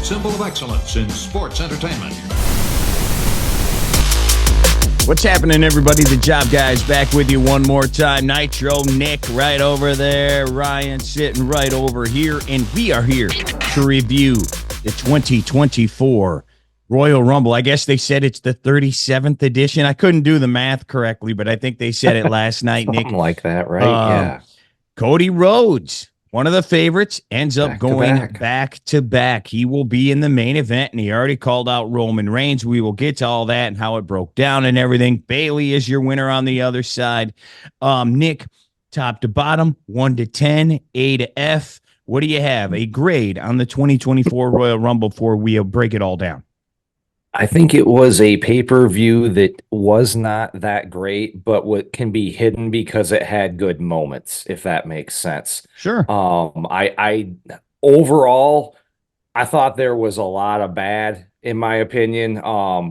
symbol of excellence in sports entertainment. What's happening, everybody? The Job Guys back with you one more time. Nitro, Nick right over there, Ryan sitting right over here, and we are here to review the 2024 Royal Rumble. I guess they said it's the 37th edition. I couldn't do the math correctly, but I think they said it last night, Nick. Something like that, right? Yeah. Cody Rhodes, one of the favorites, ends up going back to back. He will be in the main event, and he already called out Roman Reigns. We will get to all that and how it broke down and everything. Bayley is your winner on the other side. Nick, top to bottom, 1 to 10, A to F. What do you have? A grade on the 2024 Royal Rumble before we break it all down. I think it was a pay-per-view that was not that great, but what can be hidden because it had good moments, if that makes sense. Sure. I overall, I thought there was a lot of bad, in my opinion.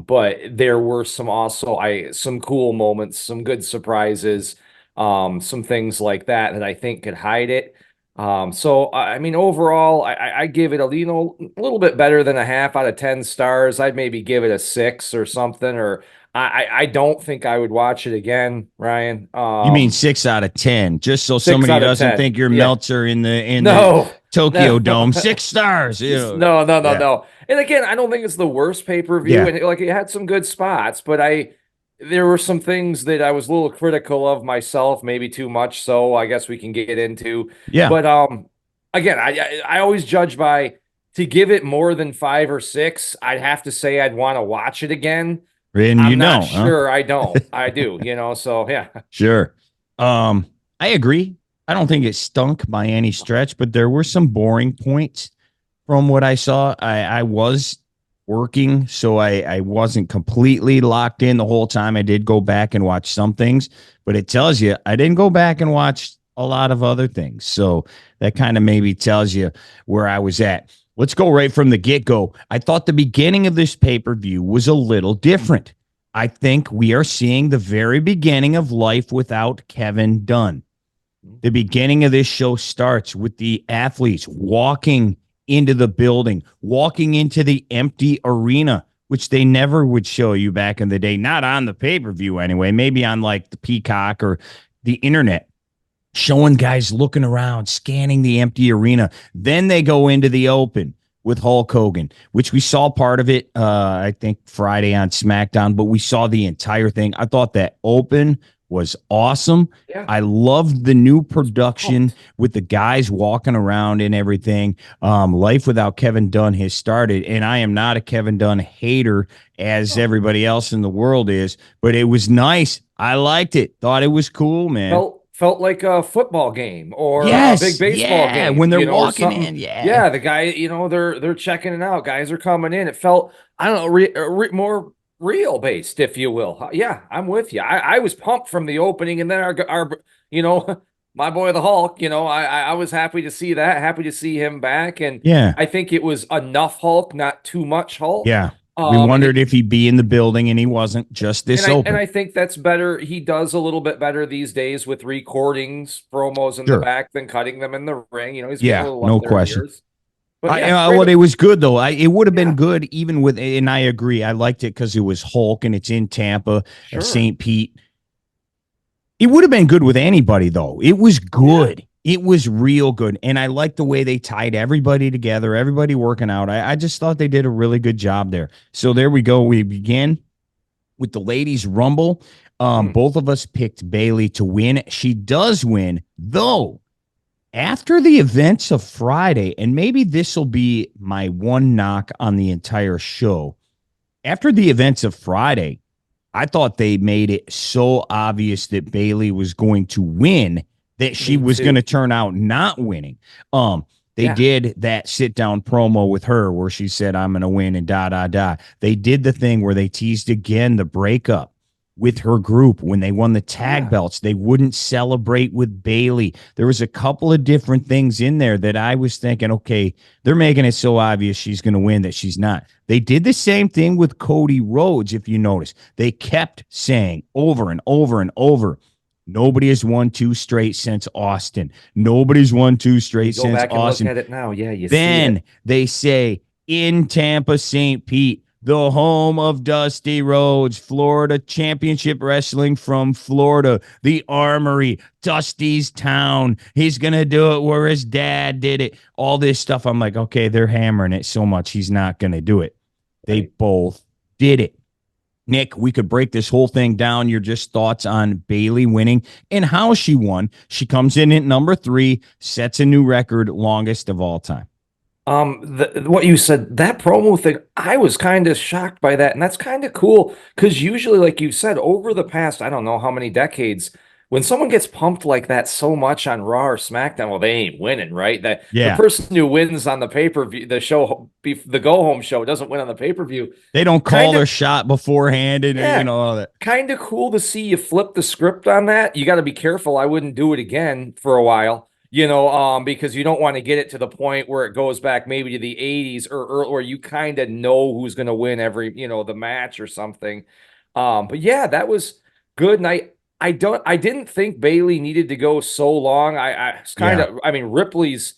But there were some cool moments, some good surprises, some things like that I think could hide it. So I mean, overall, I give it a little bit better than a half out of 10 stars. I'd maybe give it a 6 or something, or I don't think I would watch it again, Ryan. You mean 6 out of 10, just so somebody doesn't think you're Meltzer in the Tokyo Dome. 6 stars. No. And again, I don't think it's the worst pay-per-view, and it had some good spots, but there were some things that I was a little critical of myself, maybe too much. So I guess we can get into. Yeah. But again, I always judge by, to give it more than 5 or 6. I'd have to say I'd want to watch it again. And I'm not sure. I don't. I do. So yeah. Sure. I agree. I don't think it stunk by any stretch, but there were some boring points from what I saw. I was working, so I wasn't completely locked in the whole time. I did go back and watch some things, but it tells you I didn't go back and watch a lot of other things. So that kind of maybe tells you where I was at. Let's go right from the get-go. I thought the beginning of this pay-per-view was a little different. I think we are seeing the very beginning of life without Kevin Dunn. The beginning of this show starts with the athletes walking into the building, walking into the empty arena, which they never would show you back in the day, not on the pay-per-view anyway, maybe on like the Peacock or the internet, showing guys looking around, scanning the empty arena. Then they go into the open with Hulk Hogan, which we saw part of it, I think Friday on SmackDown, but we saw the entire thing. I thought that open was awesome. Yeah. I loved the new production with the guys walking around and everything. Life without Kevin Dunn has started, and I am not a Kevin Dunn hater as everybody else in the world is, but it was nice. I liked it. Thought it was cool, man. Felt like a football game or a big baseball game when they're walking in. Yeah, the guy, they're checking it out. Guys are coming in. It felt, I don't know, more real based, if you will. Yeah, I'm with you. I was pumped from the opening, and then our my boy the Hulk, I was happy to see that, happy to see him back, and I think it was enough Hulk, not too much Hulk. Yeah. We wondered if he'd be in the building, and he wasn't, just this open. And I think that's better. He does a little bit better these days with recordings, promos in the back than cutting them in the ring. He's a little no question. Years. But it was good, though. It would have been good even with, and I agree. I liked it because it was Hulk, and it's in Tampa and St. Pete. It would have been good with anybody, though. It was good. Yeah. It was real good. And I liked the way they tied everybody together, everybody working out. I just thought they did a really good job there. So there we go. We began with the Ladies Rumble. Both of us picked Bayley to win. She does win, though. After the events of Friday, and maybe this will be my one knock on the entire show. After the events of Friday, I thought they made it so obvious that Bayley was going to win that she was going to turn out not winning. They did that sit-down promo with her where she said, I'm going to win and da. They did the thing where they teased again the breakup with her group when they won the tag belts. They wouldn't celebrate with Bayley. There was a couple of different things in there that I was thinking, okay, they're making it so obvious she's going to win that she's not. They did the same thing with Cody Rhodes, if you notice. They kept saying over and over and over, nobody has won 2 straight since Austin. Nobody's won 2 straight since Austin. Look at it now. Yeah, then they say in Tampa, St. Pete, the home of Dusty Rhodes, Florida Championship Wrestling from Florida, the Armory, Dusty's town. He's going to do it where his dad did it. All this stuff. I'm like, okay, they're hammering it so much. He's not going to do it. They both did it. Nick, we could break this whole thing down. Your just thoughts on Bayley winning and how she won. She comes in at number 3, sets a new record, longest of all time. What you said, that promo thing, I was kind of shocked by that. And that's kind of cool because usually, like you said, over the past, I don't know how many decades, when someone gets pumped like that so much on Raw or SmackDown, well, they ain't winning, right? The person who wins on the pay-per-view, the show, the go-home show, doesn't win on the pay-per-view. They don't call their shot beforehand and you know all that. Kind of cool to see you flip the script on that. You got to be careful. I wouldn't do it again for a while. Because you don't want to get it to the point where it goes back maybe to the 80s or you kind of know who's going to win every, the match or something. But yeah, that was good. And I didn't think Bayley needed to go so long. Ripley's,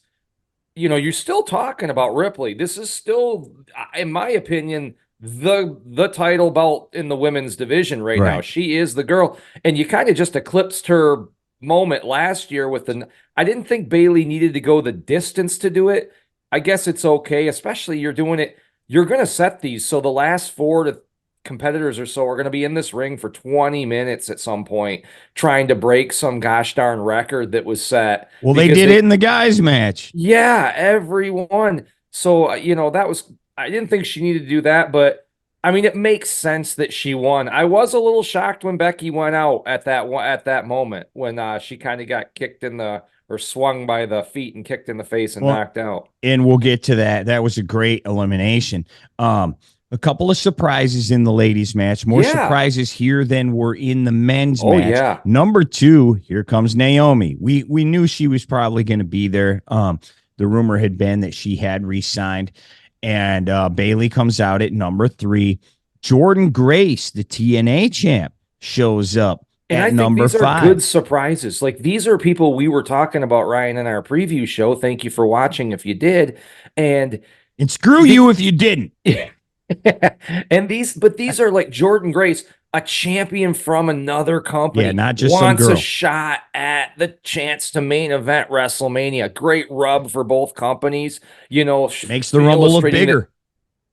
you're still talking about Ripley. This is still, in my opinion, the title belt in the women's division right now. She is the girl. And you kind of just eclipsed her moment last year with I didn't think Bayley needed to go the distance to do it. I guess it's okay, especially you're doing it. You're going to set these. So the last 4 competitors or so are going to be in this ring for 20 minutes at some point, trying to break some gosh darn record that was set. Well, they did it in the guys match. Yeah, everyone. So, I didn't think she needed to do that, but it makes sense that she won. I was a little shocked when Becky went out at that moment when she kind of got kicked or swung by the feet and kicked in the face and knocked out. And we'll get to that. That was a great elimination. A couple of surprises in the ladies match. More surprises here than were in the men's match. Yeah. Number 2, here comes Naomi. We knew she was probably going to be there. The rumor had been that she had re-signed. And Bayley comes out at number 3. Jordan Grace, the TNA champ, shows up at number 5. Are good surprises. Like, these are people we were talking about, Ryan, in our preview show. Thank you for watching if you did. And screw you if you didn't. And these are like Jordan Grace, a champion from another company. Yeah, not just wants some girl. A shot at the chance to main event WrestleMania. Great rub for both companies. Makes the Rumble look bigger.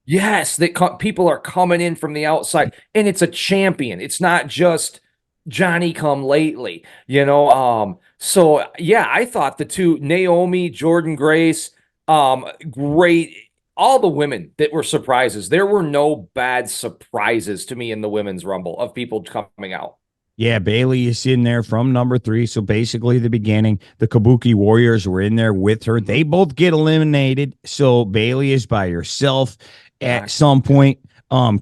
Yes, people are coming in from the outside, and it's a champion. It's not just Johnny come lately. So yeah, I thought the two, Naomi, Jordan Grace, great. All the women that were surprises. There were no bad surprises to me in the women's Rumble of people coming out. Yeah, Bayley is in there from number 3. So basically the beginning, the Kabuki Warriors were in there with her. They both get eliminated. So Bayley is by herself at some point.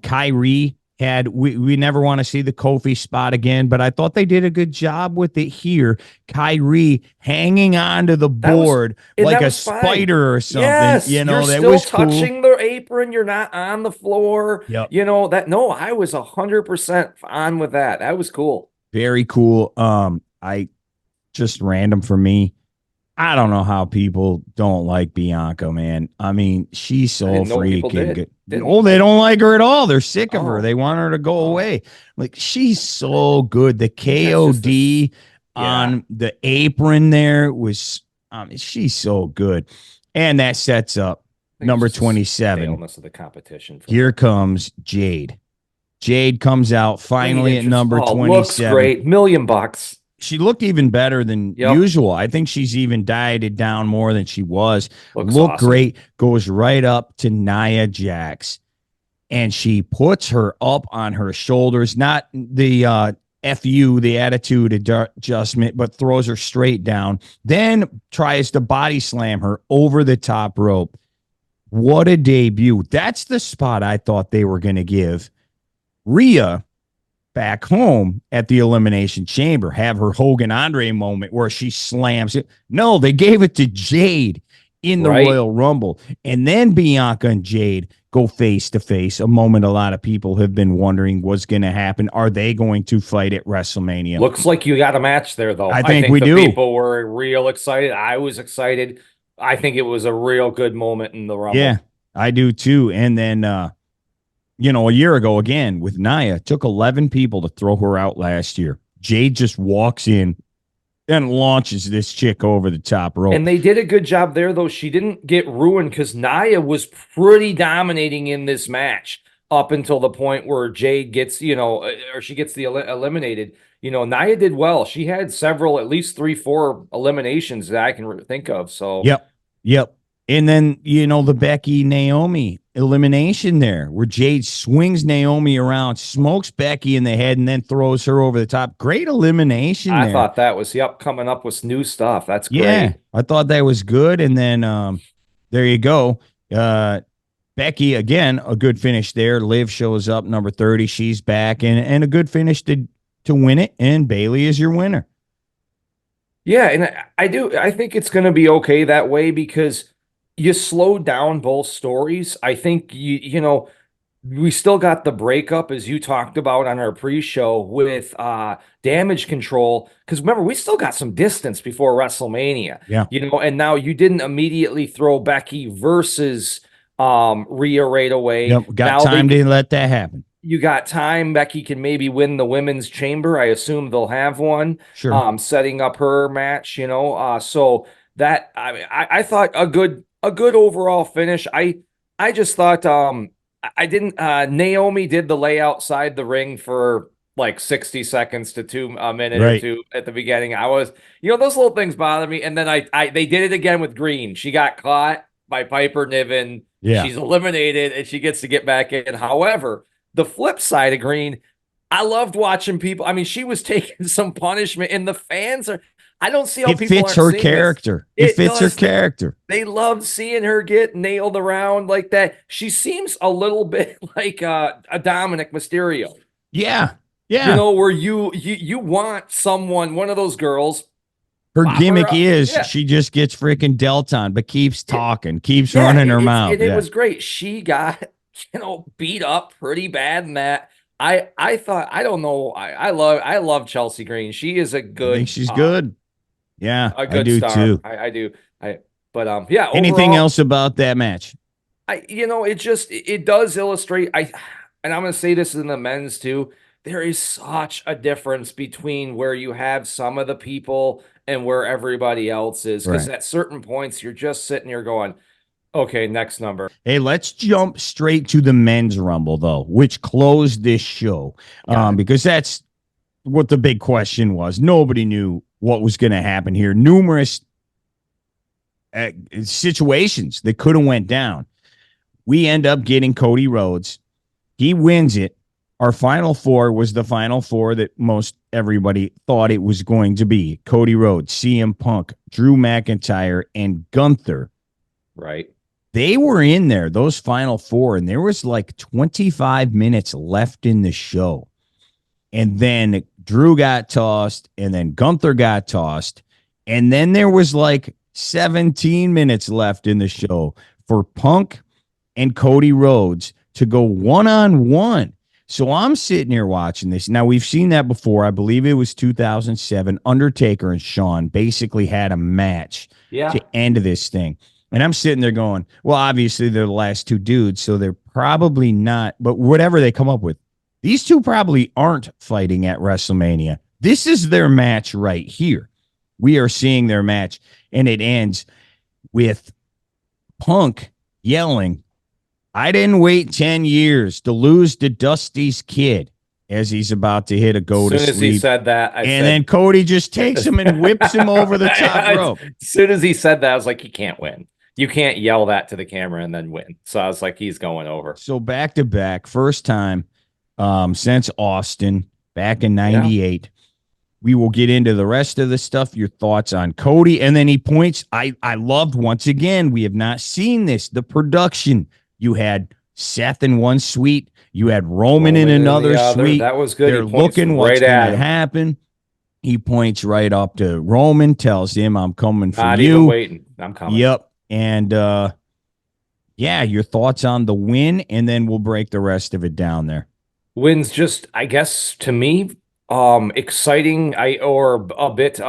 Kyrie had, we never want to see the Kofi spot again, but I thought they did a good job with it here. Kyrie hanging onto the board like a spider or something. Yes, you're that still was touching the apron. You're not on the floor. Yep. I was 100% on with that. That was cool. Very cool. I just random for me. I don't know how people don't like Bianca, man. She's so freaking good. Oh, they don't like her at all. They're sick of her. They want her to go away. Like, she's so good. The KOD on the apron there was, she's so good. And that sets up number 27. Of the competition. Here comes Jade. Jade comes out finally at number 27. Looks great. $1 million. She looked even better than usual. I think she's even dieted down more than she was. Looked awesome. Great. Goes right up to Nia Jax. And she puts her up on her shoulders. Not the FU, the attitude adjustment, but throws her straight down. Then tries to body slam her over the top rope. What a debut. That's the spot I thought they were going to give Rhea back home at the Elimination Chamber, have her Hogan Andre moment where she slams it. No, they gave it to Jade in the Royal Rumble. And then Bianca and Jade go face to face, a moment a lot of people have been wondering what's going to happen. Are they going to fight at WrestleMania? Looks like you got a match there, though. I think we do. People were real excited. I was excited. I think it was a real good moment in the Rumble. Yeah. I do too. And then, a year ago again with Nia, it took 11 people to throw her out last year. Jade just walks in and launches this chick over the top rope. And they did a good job there, though. She didn't get ruined because Nia was pretty dominating in this match up until the point where Jade gets, or she gets eliminated. Nia did well. She had several, at least 3-4 eliminations that I can think of. So, Yep. And then, the Becky Naomi elimination there where Jade swings Naomi around, smokes Becky in the head, and then throws her over the top. Great elimination I there. thought that was, coming up with new stuff. That's great. Yeah, I thought that was good. And then there you go. Becky, again, a good finish there. Liv shows up, number 30. She's back, and a good finish to win it. And Bayley is your winner. Yeah, and I think it's going to be okay that way because you slowed down both stories. I think we still got the breakup as you talked about on our pre-show with Damage Control, because remember, we still got some distance before WrestleMania. Yeah. And now you didn't immediately throw Becky versus Rhea right away. Yep, got time to let that happen. You got time. Becky can maybe win the women's chamber. I assume they'll have one. Sure. Setting up her match, so that I thought a good overall finish. I just thought I didn't Naomi did the lay outside the ring for like 60 seconds to 2 minute or two at the beginning. I was, those little things bother me. And then they did it again with Green. She got caught by Piper Niven. Yeah. She's eliminated and she gets to get back in. However, the flip side of Green, I loved watching people. I mean, she was taking some punishment, and the fans are. I don't see how it people fits her character. It fits her character. They loved seeing her get nailed around like that. She seems a little bit like a Dominic Mysterio. Yeah. Where you want someone, one of those girls. Her gimmick is she just gets freaking dealt on, but keeps talking, keeps running her mouth. It was great. She got beat up pretty bad in that. I thought, I don't know. I love Chelsea Green. She is a good. I think she's good. Yeah, a good I do star. too. I do. But yeah. Anything overall, else about that match? It does illustrate. And I'm going to say this in the men's too. There is such a difference between where you have some of the people and where everybody else is. Because at certain points, you're just sitting here going, okay, next number. Hey, let's jump straight to the men's rumble, though, which closed this show. Because that's what the big question was. Nobody knew what was going to happen here. Numerous situations that could have went down. We end up getting Cody Rhodes. He wins it. Our final four was the final four that most everybody thought it was going to be. Cody Rhodes, CM Punk, Drew McIntyre, and Gunther. Right. They were in there, those final four, and there was like 25 minutes left in the show. And then Drew got tossed, and then Gunther got tossed. And then there was like 17 minutes left in the show for Punk and Cody Rhodes to go one-on-one. So I'm sitting here watching this. Now, we've seen that before. I believe it was 2007. Undertaker and Shawn basically had a match to end this thing. And I'm sitting there going, well, obviously they're the last two dudes, so they're probably not. But whatever they come up with, these two probably aren't fighting at WrestleMania. This is their match right here. We are seeing their match, and it ends with Punk yelling, I didn't wait 10 years to lose to Dusty's kid, as he's about to hit a go to sleep. As soon as he said that, then Cody just takes him and whips him over the top rope. As soon as he said that, I was like, he can't win. You can't yell that to the camera and then win. So I was like, he's going over. So back to back, first time since Austin back in 98. We will get into the rest of the stuff, your thoughts on Cody. And then he points, I loved, once again, we have not seen this, the production. You had Seth in one suite. You had Roman in another suite. That was good. They're looking what's going to happen. He points right up to Roman, tells him, I'm coming for you. Not even waiting. I'm coming. Yep. And your thoughts on the win, and then we'll break the rest of it down there. Win's just, I guess, to me, exciting, or a bit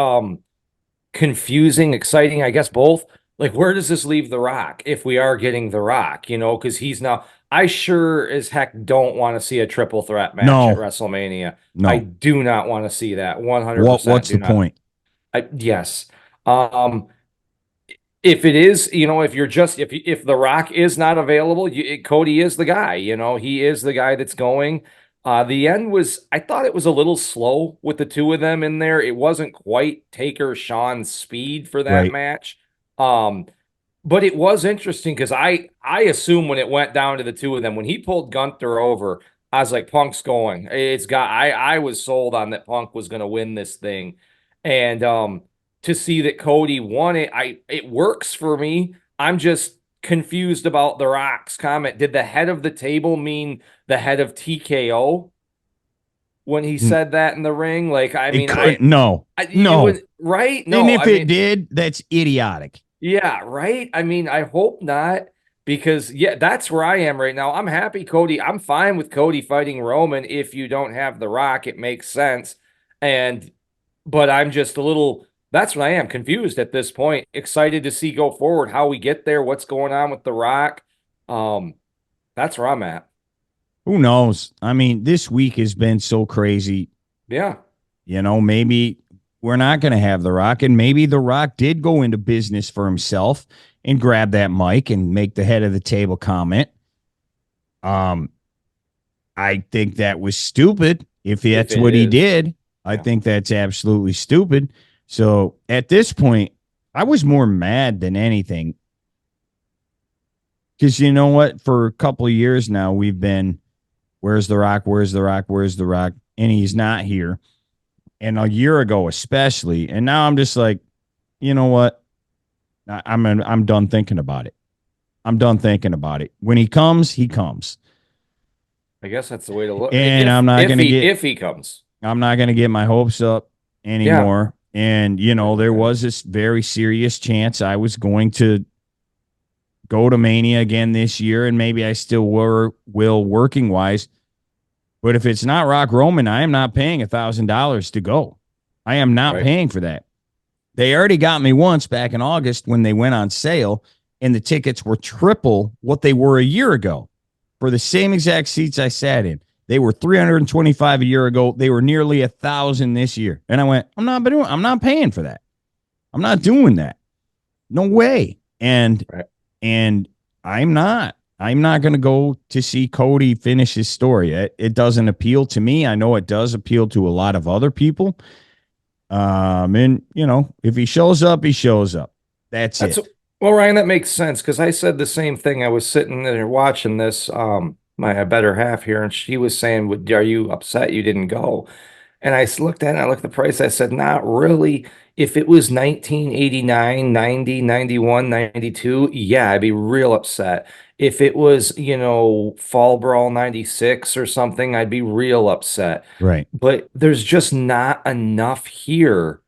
confusing, exciting, I guess both. like, where does this leave The Rock if we are getting The Rock, because he's now, I sure as heck don't want to see a triple threat match at No, WrestleMania. I no. do not want to see that. What's 100% the do not. point? Yes. Um, if it is, if you're just if The Rock is not available, Cody is the guy. He is the guy that's going. The end was, I thought it was a little slow with the two of them in there. It wasn't quite Taker Sean's speed for that Right. match. Um, but it was interesting because I assume when it went down to the two of them, when he pulled Gunther over, I was like, Punk's going. I was sold on that Punk was going to win this thing, and to see that Cody won it, it works for me. I'm just confused about The Rock's comment. Did the head of the table mean the head of TKO when he N- said that in the ring? Like, I It mean, couldn't. No, you no. would, right? And No, if I it mean. did, that's idiotic. Yeah, right. I mean, I hope not because yeah, that's where I am right now. I'm happy Cody. I'm fine with Cody fighting Roman if you don't have The Rock. It makes sense. And but I'm just a little that's what I am confused at this point. Excited to see go forward how we get there, what's going on with The Rock. Um that's where I'm at. Who knows? I mean, this week has been so crazy. Yeah. Maybe we're not going to have The Rock, and maybe The Rock did go into business for himself and grab that mic and make the head of the table comment. Um, I think that was stupid. If that's If it what he is. did, I Yeah. think that's absolutely stupid. So at this point, I was more mad than anything because you know what? For a couple of years now, we've been, where's The Rock? Where's The Rock? Where's The Rock? And he's not here. And a year ago, especially. And now I'm just like, you know what? I'm done thinking about it. I'm done thinking about it. When he comes, he comes. I guess that's the way to look. And If he comes. I'm not gonna get my hopes up Yeah. anymore. And there was this very serious chance I was going to go to Mania again this year, and maybe I still will working wise. But if it's not Rock Roman, I am not paying $1,000 to go. I am not Right. paying for that. They already got me once back in August when they went on sale, and the tickets were triple what they were a year ago for the same exact seats I sat in. They were $325 a year ago. They were nearly $1,000 this year. And I went, I'm not paying for that. I'm not doing that. No way. And Right. and I'm not. I'm not going to go to see Cody finish his story. It doesn't appeal to me. I know it does appeal to a lot of other people. And if he shows up, he shows up. That's it. Well, Ryan, that makes sense because I said the same thing. I was sitting there watching this, my better half here, and she was saying, "Are you upset you didn't go?" And looked at it, I looked at the price. I said, "Not really. If it was 1989, 90, 91, 92, yeah, I'd be real upset. If it was, Fall Brawl 96 or something, I'd be real upset. Right. But there's just not enough here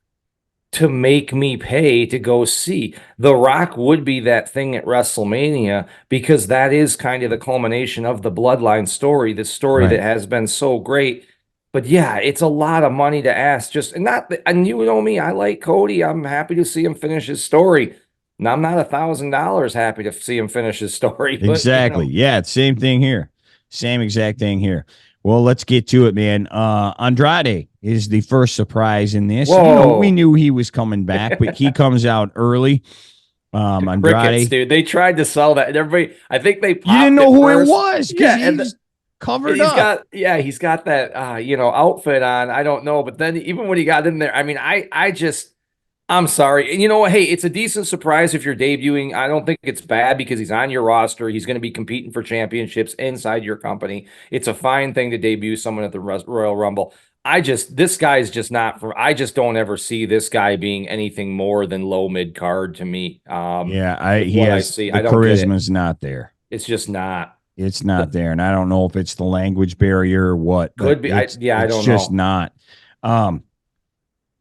to make me pay to go see. The Rock would be that thing at WrestleMania because that is kind of the culmination of the Bloodline story, the story that Right. has been so great. But yeah, it's a lot of money to ask. And you know me, I like Cody. I'm happy to see him finish his story. Now I'm not $1,000 happy to see him finish his story, but Exactly. Yeah. Same thing here. Same exact thing here. Well, let's get to it, man. Andrade is the first surprise in this. whoa. We knew he was coming back, but he comes out early. Crickets, Andrade, dude. They tried to sell that. And everybody, I think they you popped didn't know who first. it was because he's covered up. He's got that outfit on. I don't know, but then even when he got in there, I mean, I'm sorry. And you know what? Hey, it's a decent surprise if you're debuting. I don't think it's bad because he's on your roster. He's going to be competing for championships inside your company. It's a fine thing to debut someone at the Royal Rumble. This guy's just not for, I just don't ever see this guy being anything more than low mid card to me. Yeah, I see. The I don't get it. charisma's not there. It's just not. It's not there, and I don't know if it's the language barrier or what. Could be. I don't know. It's just not.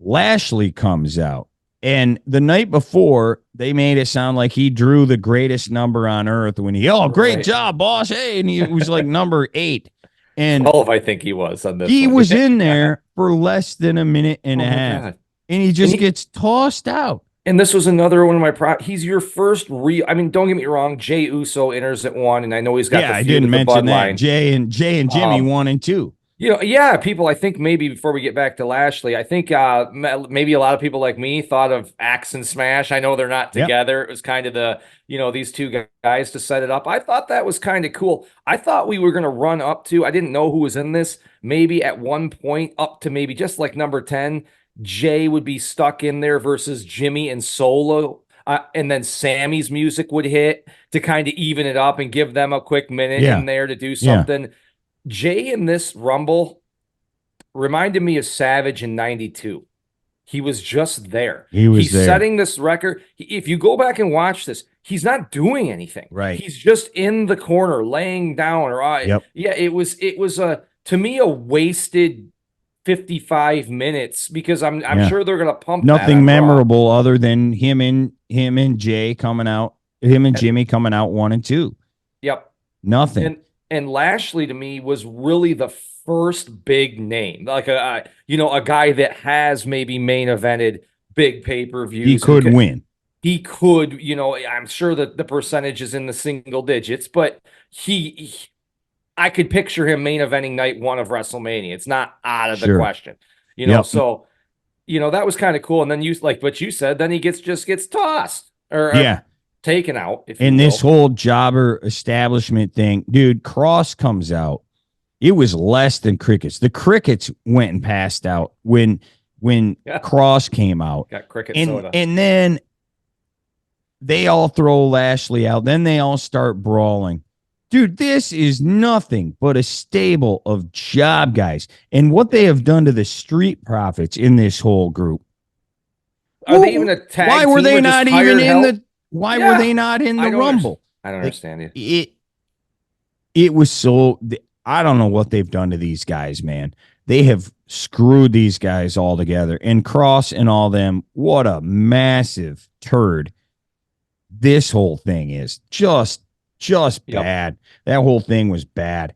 Lashley comes out, and the night before they made it sound like he drew the greatest number on earth when great job, boss. Hey, and he was like number 8. And 12, I think he was on this. He one. was in there for less than a minute and a half, God. and he just gets tossed out. And this was another one of my he's your first real. I mean, don't get me wrong. Jay Uso enters at 1, and I know he's got the I feud didn't with the mention that. bloodline. Jay and Jimmy 1 and 2. Yeah, people, I think maybe before we get back to Lashley, I think maybe a lot of people like me thought of Axe and Smash. I know they're not together. It was kind of these two guys to set it up. I thought that was kind of cool. I thought we were going to run up to, I didn't know who was in this, maybe at one point up to maybe just like number 10, Jay would be stuck in there versus Jimmy and Solo. And then Sammy's music would hit to kind of even it up and give them a quick minute in there to do something. Yeah. Jay in this Rumble reminded me of Savage in 92. He was just there. He's there. Setting this record. If you go back and watch this, he's not doing anything. Right. He's just in the corner, laying down. It was to me a wasted 55 minutes because I'm sure they're gonna pump nothing memorable other than him and Jay coming out, him and Jimmy coming out 1 and 2. Yep. Nothing. And Lashley to me was really the first big name, like a guy that has maybe main evented big pay-per-views. He could win. He could, I'm sure that the percentage is in the single digits, but I could picture him main eventing night 1 of WrestleMania. It's not out of the question, so, that was kind of cool. And then what you said, then he gets tossed or taken out. And this whole jobber establishment thing, dude, Cross comes out. It was less than crickets. The crickets went and passed out when Cross came out. Got cricket soda. And then they all throw Lashley out. Then they all start brawling. Dude, this is nothing but a stable of job guys. And what they have done to the Street Profits in this whole group. Are they even a tag Why were they not even in the Why were they not in the Rumble? I don't understand It was so, I don't know what they've done to these guys, man. They have screwed these guys all together. And Cross and all them, what a massive turd this whole thing is. Just bad. That whole thing was bad.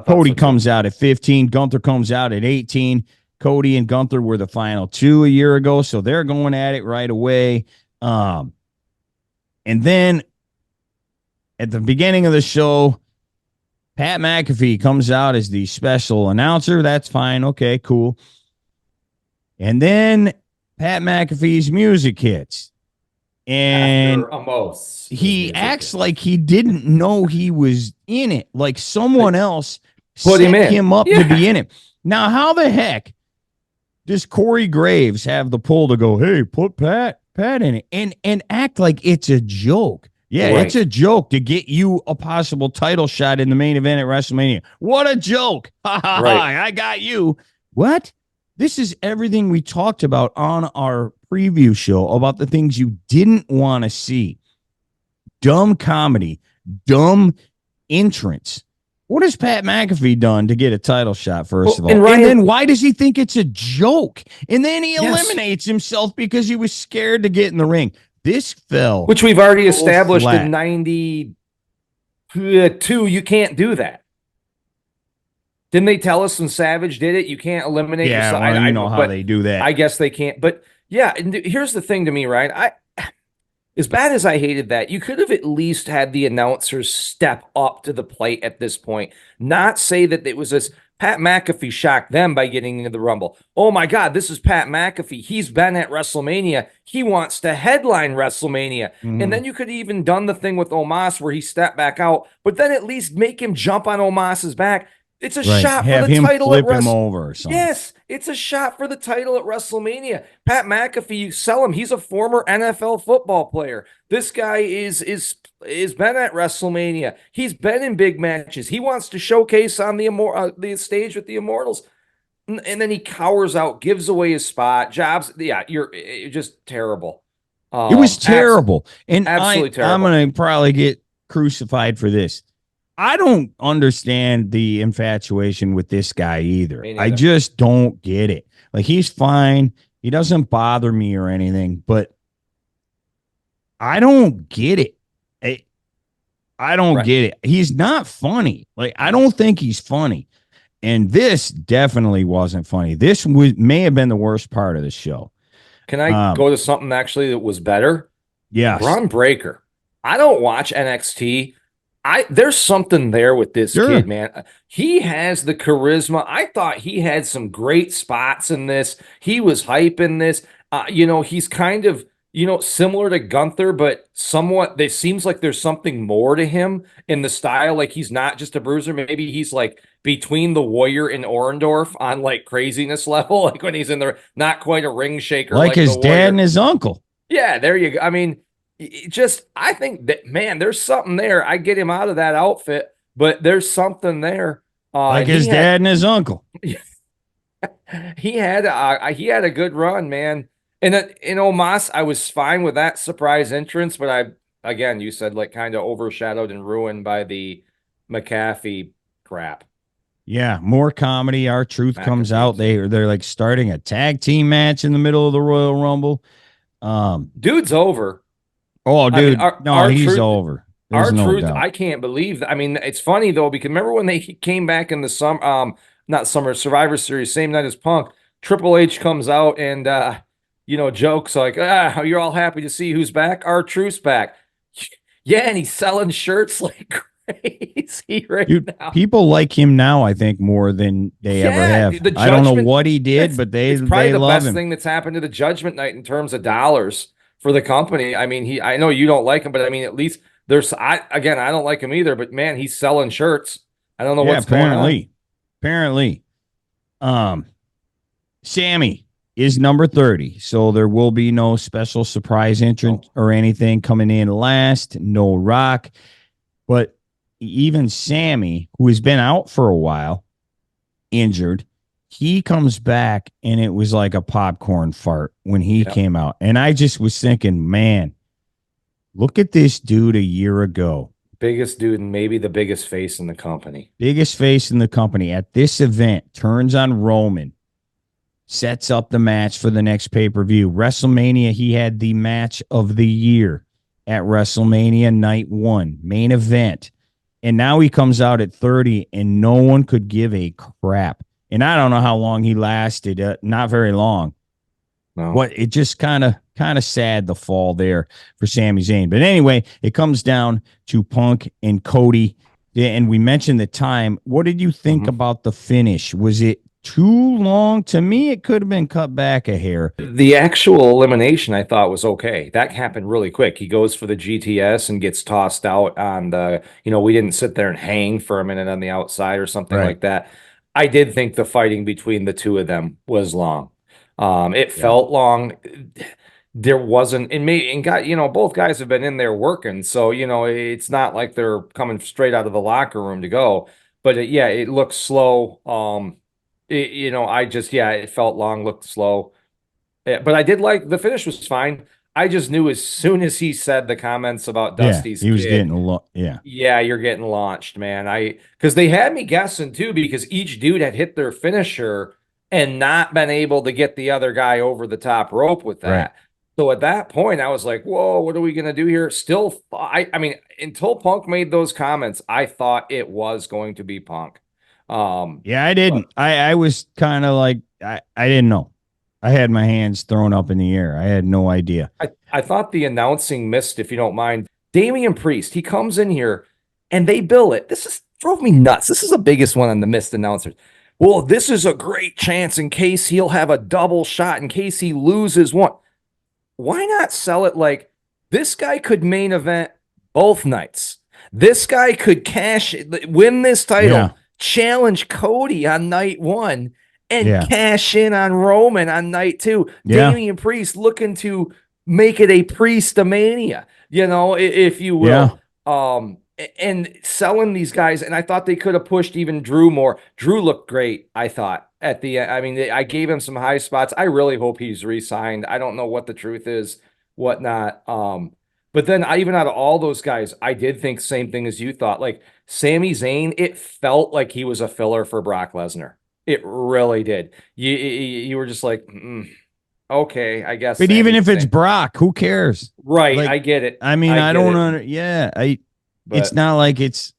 Cody comes out at 15. Gunther comes out at 18. Cody and Gunther were the final 2 a year ago, so they're going at it right away. And then at the beginning of the show, Pat McAfee comes out as the special announcer. That's fine. Okay, cool. And then Pat McAfee's music hits. And he acts like he didn't know he was in it. Like someone else set him up to be in it. Now, how the heck does Corey Graves have the pull to go, hey, put Pat in it and act like it's a joke? Yeah, right. It's a joke to get you a possible title shot in the main event at WrestleMania. What a joke. Right. I got you. What? This is everything we talked about on our preview show about the things you didn't want to see. Dumb comedy, dumb entrance. What has Pat McAfee done to get a title shot, first of all? And then why does he think it's a joke? And then he eliminates himself because he was scared to get in the ring. This fell. Which we've already established in 92. You can't do that. Didn't they tell us when Savage did it? You can't eliminate yourself. Well, I know how they do that. I guess they can't. But yeah, and here's the thing to me, Ryan. As bad as I hated that, you could have at least had the announcers step up to the plate at this point. Not say that it was this. Pat McAfee shocked them by getting into the Rumble. Oh my God, this is Pat McAfee. He's been at WrestleMania. He wants to headline WrestleMania. Mm-hmm. And then you could have even done the thing with Omos where he stepped back out, but then at least make him jump on Omos's back. It's a shot for the title at WrestleMania. Him over or something. Yes, it's a shot for the title at WrestleMania. Pat McAfee, you sell him. He's a former NFL football player. This guy is been at WrestleMania. He's been in big matches. He wants to showcase on the stage with the Immortals. And then he cowers out, gives away his spot. Jobs, you're just terrible. It was terrible. Absolutely terrible. I'm going to probably get crucified for this. I don't understand the infatuation with this guy either. I just don't get it. Like, he's fine. He doesn't bother me or anything, but I don't get it. I don't get it. He's not funny. Like, I don't think he's funny. And this definitely wasn't funny. This may have been the worst part of the show. Can I go to something actually that was better? Yes. Braun Breaker. I don't watch NXT. There's something there with this Sure. kid, man. He has the charisma. I thought he had some great spots in this. He was hyping this. He's kind of, similar to Gunther, but somewhat, it seems like there's something more to him in the style. Like he's not just a bruiser. Maybe he's like between the Warrior and Orndorff on like craziness level. Like when he's in there, not quite a ring shaker. Like his the dad Warrior. and his uncle. Yeah, there you go. I mean, I think that, man, there's something there. I get him out of that outfit, but there's something there. Like his dad and his uncle. He had a good run, man. And in Omos, I was fine with that surprise entrance, but again, you said like kind of overshadowed and ruined by the McAfee crap. Yeah, more comedy. R-Truth comes out. They're like starting a tag team match in the middle of the Royal Rumble. Dude's over. Oh, dude, he's R-Truth, over. There's no R-Truth, doubt. I can't believe that. I mean, it's funny though, because remember when they came back in the Survivor Series, same night as Punk, Triple H comes out and jokes like, you're all happy to see who's back. R-Truth's back. Yeah, and he's selling shirts like crazy now. People like him now, I think, more than they ever have. I don't know what he did, but it's probably the best thing that's happened to the Judgment Night in terms of dollars for the company. I mean, I know you don't like him, but I mean, at least I don't like him either, but man, he's selling shirts. I don't know what's going on. Apparently. Sammy is number 30, so there will be no special surprise entrant or anything coming in last. No Rock, but even Sammy, who has been out for a while, injured, he comes back, and it was like a popcorn fart when he came out. And I just was thinking, man, look at this dude a year ago. Biggest dude and maybe the biggest face in the company. Biggest face in the company at this event, turns on Roman, sets up the match for the next pay-per-view. WrestleMania, he had the match of the year at WrestleMania Night 1, main event. And now he comes out at 30, and no one could give a crap. And I don't know how long he lasted. Not very long. No. What it just kind of sad the fall there for Sami Zayn. But anyway, it comes down to Punk and Cody. And we mentioned the time. What did you think about the finish? Was it too long? To me, it could have been cut back a hair. The actual elimination, I thought, was okay. That happened really quick. He goes for the GTS and gets tossed out on the, we didn't sit there and hang for a minute on the outside or something like that. I did think the fighting between the two of them was long. It felt long. There wasn't, both guys have been in there working. So, it's not like they're coming straight out of the locker room to go, but it looked slow. It felt long, looked slow, but I did like the finish was fine. I just knew as soon as he said the comments about Dusty's he was kid, getting you're getting launched, man. Because they had me guessing too, because each dude had hit their finisher and not been able to get the other guy over the top rope with that. Right. So at that point, I was like, whoa, what are we going to do here? Still, I mean, until Punk made those comments, I thought it was going to be Punk. I didn't. I was kind of like, I didn't know. I had my hands thrown up in the air. I had no idea. I thought the announcing missed, if you don't mind. Damian Priest, he comes in here and they bill it. Drove me nuts. This is the biggest one on the missed announcers. Well, this is a great chance in case he'll have a double shot in case he loses one. Why not sell it like this guy could main event both nights? This guy could win this title, challenge Cody on night 1, and cash in on Roman on night 2. Damian Priest looking to make it a Priest-a-mania, if you will. And selling these guys, and I thought they could have pushed even Drew more. Drew looked great, I thought, at the end. I mean, I gave him some high spots. I really hope he's re-signed. I don't know what the truth is, whatnot. But then even out of all those guys, I did think same thing as you thought. Like Sami Zayn, it felt like he was a filler for Brock Lesnar. It really did. You were just like, okay, I guess. But even if it's Brock, who cares? Right, like, I get it. I mean, I don't know. It's not like it's.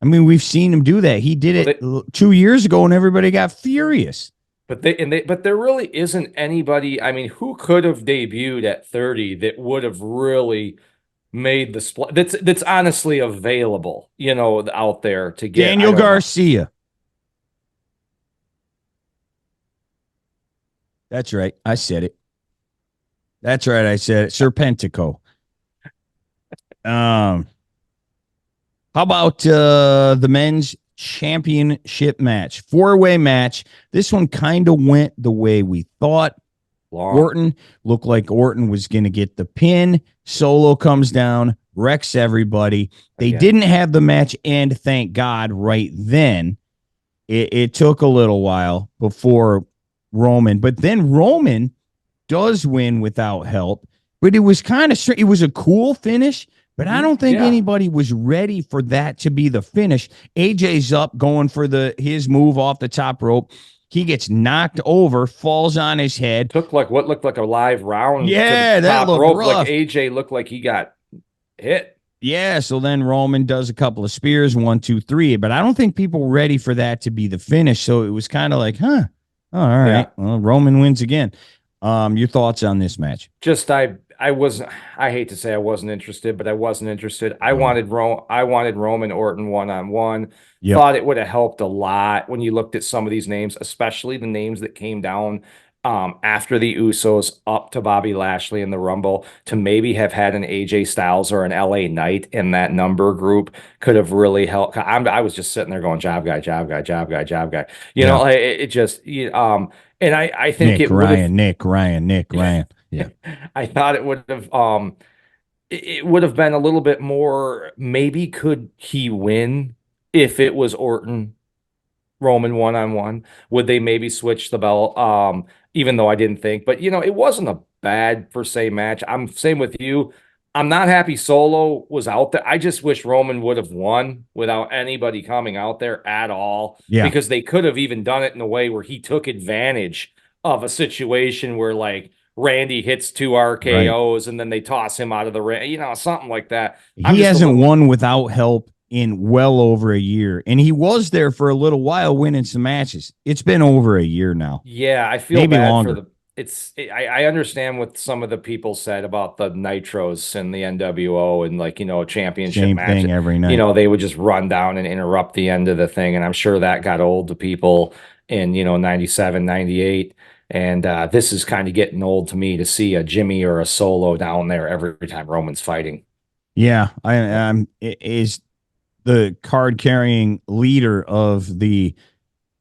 I mean, we've seen him do that. He did it 2 years ago, and everybody got furious. But there really isn't anybody. I mean, who could have debuted at 30 that would have really made the split? That's honestly available, out there to get. I Daniel don't know. Garcia. That's right. I said it. That's right. I said it. Serpentico. Um, how about the men's championship match? Four-way match. This one kind of went the way we thought. Long. Orton looked like Orton was going to get the pin. Solo comes down, wrecks everybody. They didn't have the match end, thank God, right then. It took a little while before Roman, but then Roman does win without help. But it was kind of strange. It was a cool finish, but I don't think anybody was ready for that to be the finish. AJ's up going for his move off the top rope. He gets knocked over, falls on his head. Took like what looked like a live round. Yeah, that looked rough. Like AJ looked like he got hit. Yeah, so then Roman does a couple of spears, 1, 2, 3, but I don't think people were ready for that to be the finish. So it was kind of like, all right. Yeah. Well, Roman wins again. Your thoughts on this match? Just I hate to say I wasn't interested, but I wasn't interested. I wanted Roman Orton one-on-one. Yep. Thought it would have helped a lot when you looked at some of these names, especially the names that came down after the Usos up to Bobby Lashley in the Rumble, to maybe have had an AJ Styles or an LA Knight in that number group could have really helped. I was just sitting there going, job guy, job guy, job guy, job guy. It just, and I think Nick Ryan. Yeah. I thought it would have been a little bit more, maybe could he win if it was Orton Roman one-on-one? Would they maybe switch the belt? Even though I didn't think, but it wasn't a bad per se match. I'm same with you. I'm not happy Solo was out there. I just wish Roman would have won without anybody coming out there at all. Yeah. Because they could have even done it in a way where he took advantage of a situation where like Randy hits 2 RKOs and then they toss him out of the ring, something like that. He hasn't won without help in well over a year, and he was there for a little while winning some matches. It's been over a year now. Yeah, I feel maybe bad longer. I understand what some of the people said about the Nitros and the NWO and like, a championship same match thing every night. They would just run down and interrupt the end of the thing, and I'm sure that got old to people in 97, 98. And this is kind of getting old to me to see a Jimmy or a Solo down there every time Roman's fighting. Yeah, I'm is the card-carrying leader of the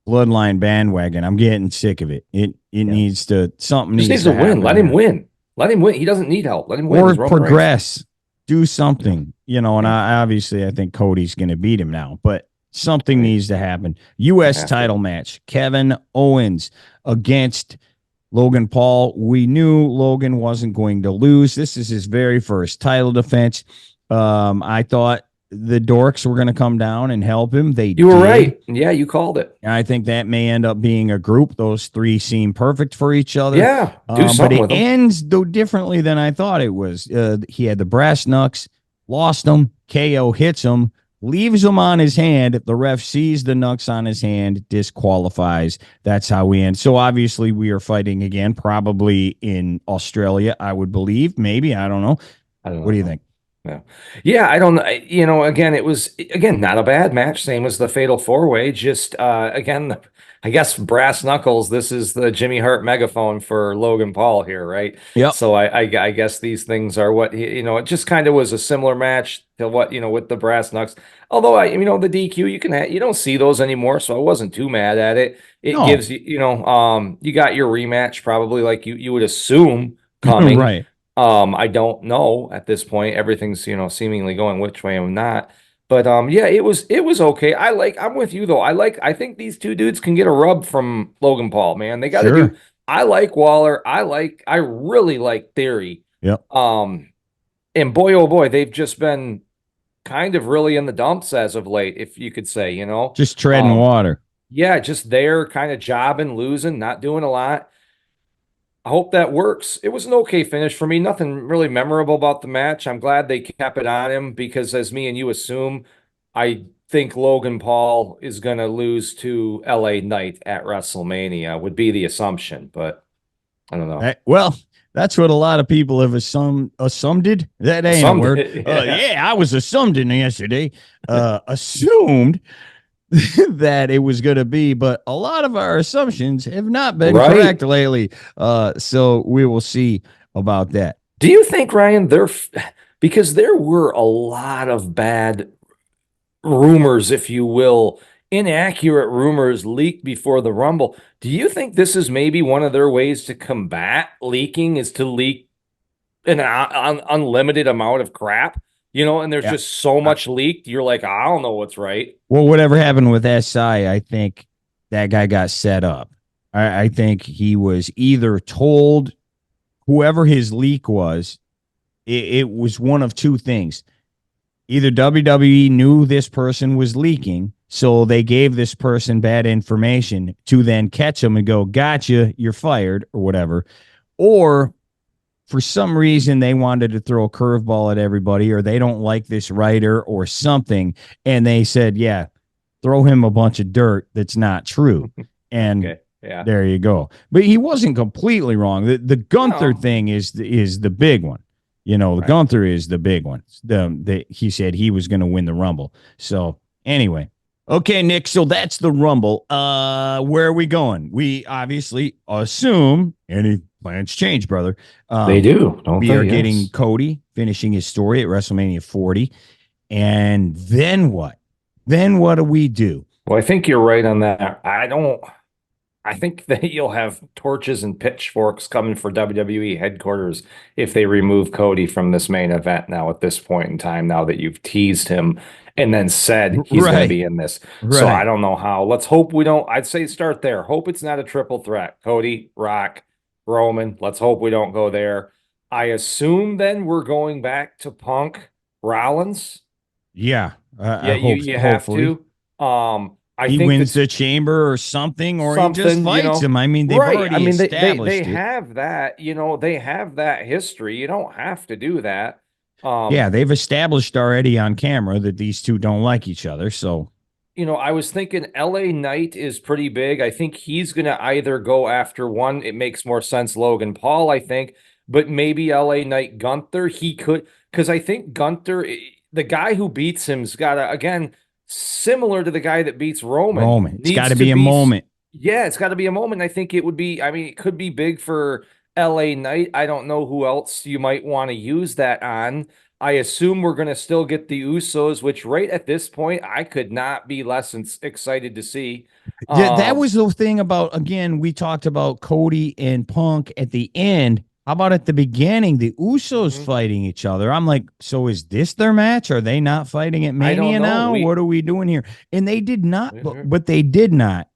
Bloodline bandwagon. I'm getting sick of it. It needs to something needs to win. Let him win. Let him win. He doesn't need help. Let him win. Or progress. Do something. And I think Cody's going to beat him now, but something needs to happen. U.S. title match. Kevin Owens against Logan Paul. We knew Logan wasn't going to lose. This is his very first title defense. I thought the dorks were going to come down and help him. You were right. Yeah, you called it. I think that may end up being a group. Those three seem perfect for each other. Yeah, but it ends though differently than I thought it was. He had the brass knucks, lost them. KO hits him, leaves him on his hand. The ref sees the knucks on his hand, disqualifies. That's how we end. So obviously we are fighting again, probably in Australia, I would believe. Maybe, I don't know. What do you think? Yeah, I don't know. Again, it was not a bad match. Same as the Fatal 4-Way. Just again, I guess brass knuckles. This is the Jimmy Hart megaphone for Logan Paul here, right? Yeah. So I guess these things are what it just kind of was a similar match to what with the brass knucks. Although the DQ you don't see those anymore, so I wasn't too mad at it. It gives you you got your rematch probably like you would assume coming. Right. I don't know at this point. Everything's, seemingly going which way I'm not. But yeah, it was okay. I'm with you though. I think these two dudes can get a rub from Logan Paul, man. They got to do. I like Waller. I really like Theory. Yep. And boy, oh boy, they've just been kind of really in the dumps as of late, if you could say, just treading water. Yeah, just there, kind of jobbing, losing, not doing a lot. I hope that works. It was an okay finish for me. Nothing really memorable about the match. I'm glad they kept it on him because, as me and you assume, I think Logan Paul is going to lose to LA Knight at WrestleMania would be the assumption, but I don't know. Well, that's what a lot of people have assumed. That ain't a word. Yeah, I was assumed yesterday. Assumed that it was going to be, but a lot of our assumptions have not been correct lately. So we will see about that. Do you think, Ryan, because there were a lot of bad rumors, if you will, inaccurate rumors leaked before the Rumble. Do you think this is maybe one of their ways to combat leaking, is to leak an unlimited amount of crap? And there's just so much leaked. You're like, I don't know what's right. Well, whatever happened with SI, I think that guy got set up. I think he was either told, whoever his leak was, it was one of two things. Either WWE knew this person was leaking, so they gave this person bad information to then catch him and go, gotcha, you're fired, or whatever. Or for some reason, they wanted to throw a curveball at everybody, or they don't like this writer or something, and they said, yeah, throw him a bunch of dirt that's not true. And there you go. But he wasn't completely wrong. The Gunther thing is the big one. Gunther is the big one. He said he was going to win the Rumble. So anyway, okay, Nick. So that's the Rumble. Where are we going? We obviously assume any plans change, brother. They do. We are getting Cody finishing his story at WrestleMania 40, and then what? Then what do we do? Well, I think you're right on that. I think that you'll have torches and pitchforks coming for WWE headquarters if they remove Cody from this main event now at this point in time, now that you've teased him and then said he's going to be in this. So I don't know how. Let's hope we don't. I'd say start there. Hope it's not a triple threat. Cody, Rock, Roman. Let's hope we don't go there. I assume then we're going back to Punk, Rollins. Yeah. You have to. He wins the chamber or something, or he just fights him. I mean, they've already established they have that, they have that history. You don't have to do that. Yeah, they've established already on camera that these two don't like each other. So, I was thinking LA Knight is pretty big. I think he's going to either go after one. It makes more sense, Logan Paul, I think, but maybe LA Knight Gunther. He could, because I think Gunther, the guy who beats him's got to, again, similar to the guy that beats Roman. It's got to be a moment. Yeah, it's got to be a moment. I think it would be, it could be big for LA Knight. I don't know who else you might want to use that on. I assume we're going to still get the Usos, which right at this point, I could not be less excited to see. Yeah, that was the thing about, again, we talked about Cody and Punk at the end. How about at the beginning, the Usos fighting each other? I'm like, so is this their match? Are they not fighting at Mania now? What are we doing here? And they did not, but they did not,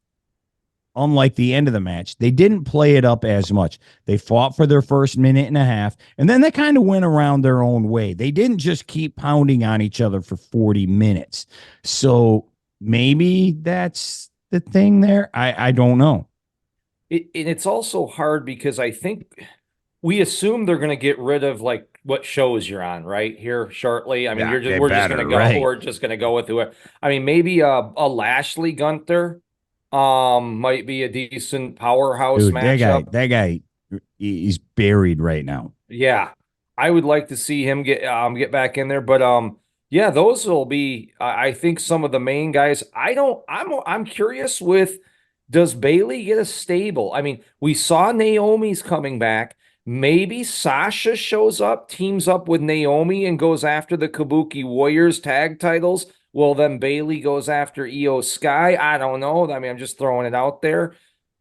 unlike the end of the match, they didn't play it up as much. They fought for their first minute and a half, and then they kind of went around their own way. They didn't just keep pounding on each other for 40 minutes. So maybe that's the thing there. I don't know. It's also hard because I think we assume they're going to get rid of like what shows you're on right here shortly. I mean, we're just going to go. Right. We're just going to go with whoever. I mean, maybe a Lashley Gunther might be a decent powerhouse matchup. That guy is buried right now. Yeah, I would like to see him get back in there, but yeah, those will be. I think some of the main guys. I'm curious with. Does Bayley get a stable? I mean, we saw Naomi's coming back. Maybe Sasha shows up, teams up with Naomi, and goes after the Kabuki Warriors tag titles. Well, then Bayley goes after Io Sky. I don't know. I mean, I'm just throwing it out there.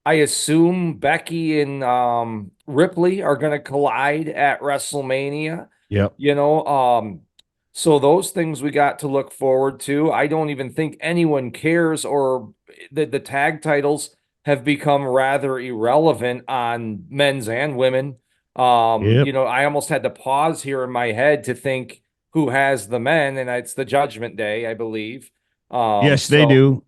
I assume Becky and Ripley are going to collide at WrestleMania. Yep. So those things we got to look forward to. I don't even think anyone cares, or the tag titles have become rather irrelevant on men's and women. I almost had to pause here in my head to think who has the men, and it's the Judgment Day, I believe. Yes, they do.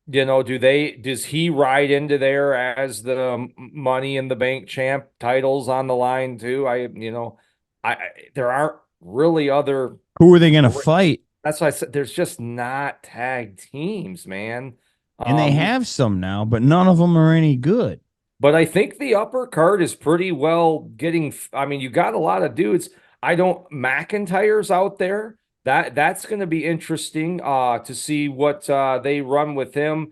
Does he ride into there as the Money in the Bank champ, titles on the line too? There aren't really other. Who are they going to fight? That's why I said there's just not tag teams, man. And they have some now, but none of them are any good. But I think the upper card is pretty well getting. I mean, you got a lot of dudes. McIntyre's out there. That's going to be interesting to see what they run with him.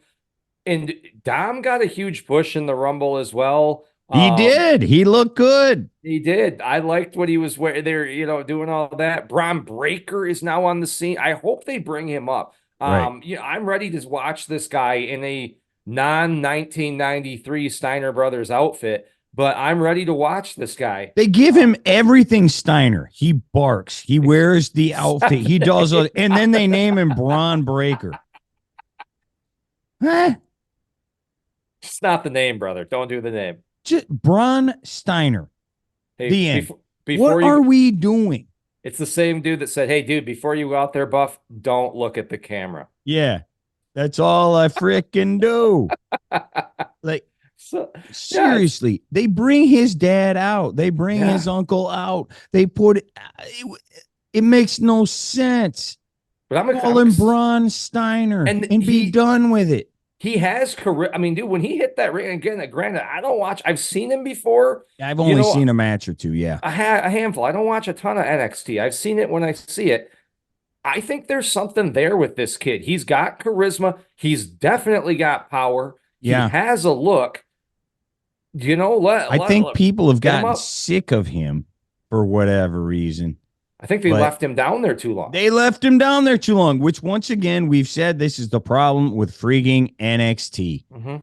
And Dom got a huge push in the Rumble as well. He did. He looked good. He did. I liked what he was wearing there, doing all that. Braun Breaker is now on the scene. I hope they bring him up. Right. I'm ready to watch this guy in a non-1993 Steiner Brothers outfit, but I'm ready to watch this guy. They give him everything Steiner. He barks. He wears the outfit. He does, and then they name him Braun Breaker. Huh? It's not the name, brother. Don't do the name. Just Braun Steiner. Hey, the end. Before what are we doing? It's the same dude that said, "Hey, dude, before you go out there, Buff, don't look at the camera." Yeah, that's all I freaking do. Like, seriously, they bring his dad out. They bring his uncle out. They put it makes no sense. But I'm call him Braun Steiner and be done with it. He has career. I mean, dude, when he hit that ring again, granted, I've seen him before. I've only seen a match or two. Yeah. A handful. I don't watch a ton of NXT. I've seen it when I see it. I think there's something there with this kid. He's got charisma. He's definitely got power. He has a look. I think people have gotten sick of him for whatever reason. I think they left him down there too long. They left him down there too long, which once again, we've said this is the problem with freaking NXT. Mm-hmm.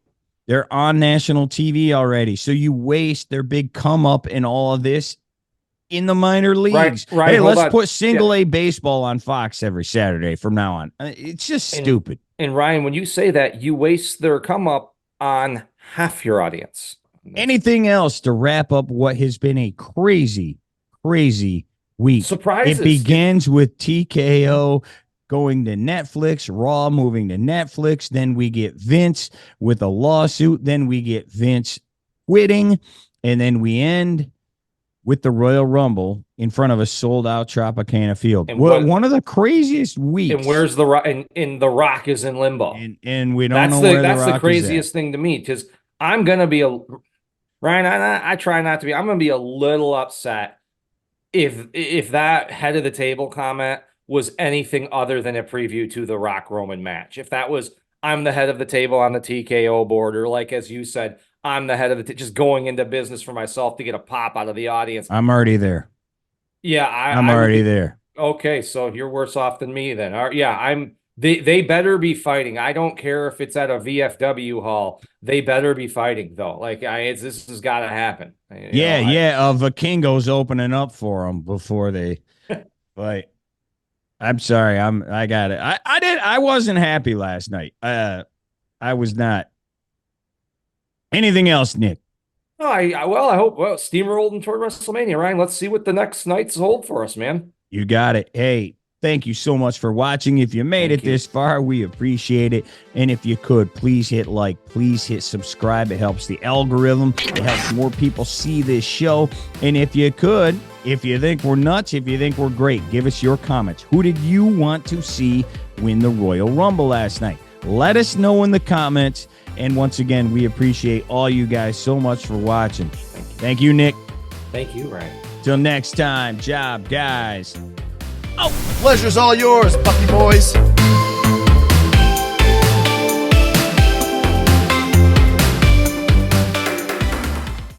They're on national TV already. So you waste their big come up in all of this in the minor leagues. Right. Hey, let's put single A baseball on Fox every Saturday from now on. It's just stupid. And Ryan, when you say that, you waste their come up on half your audience. Anything else to wrap up what has been a crazy, crazy week. Surprises. It begins with TKO going to Netflix, Raw moving to Netflix. Then we get Vince with a lawsuit. Then we get Vince quitting. And then we end with the Royal Rumble in front of a sold-out Tropicana field. And one of the craziest weeks. And where's the Rock? And the Rock is in limbo. And we don't know where the Rock is. That's the craziest thing to me, because I'm going to be Ryan, I try not to be. I'm going to be a little upset if that head of the table comment was anything other than a preview to the Rock Roman match. If that was, I'm the head of the table on the TKO board, or like, as you said, I'm the head of the just going into business for myself to get a pop out of the audience. I'm already there. Yeah. I'm already there. Okay. So you're worse off than me then. Yeah. They better be fighting. I don't care if it's at a VFW hall. They better be fighting though. Like this has got to happen. Vikingo's opening up for them before they fight. I'm sorry. I got it. I wasn't happy last night. I was not. Anything else, Nick? Oh, I hope steamrolling toward WrestleMania, Ryan. Let's see what the next nights hold for us, man. You got it. Hey, thank you so much for watching. If you made it this far, we appreciate it. And if you could, please hit like, please hit subscribe. It helps the algorithm. It helps more people see this show. And if you could, if you think we're nuts, if you think we're great, give us your comments. Who did you want to see win the Royal Rumble last night? Let us know in the comments. And once again, we appreciate all you guys so much for watching. Thank you, Nick. Thank you, Ryan. Till next time, job, guys. Pleasure's all yours, Bucky boys.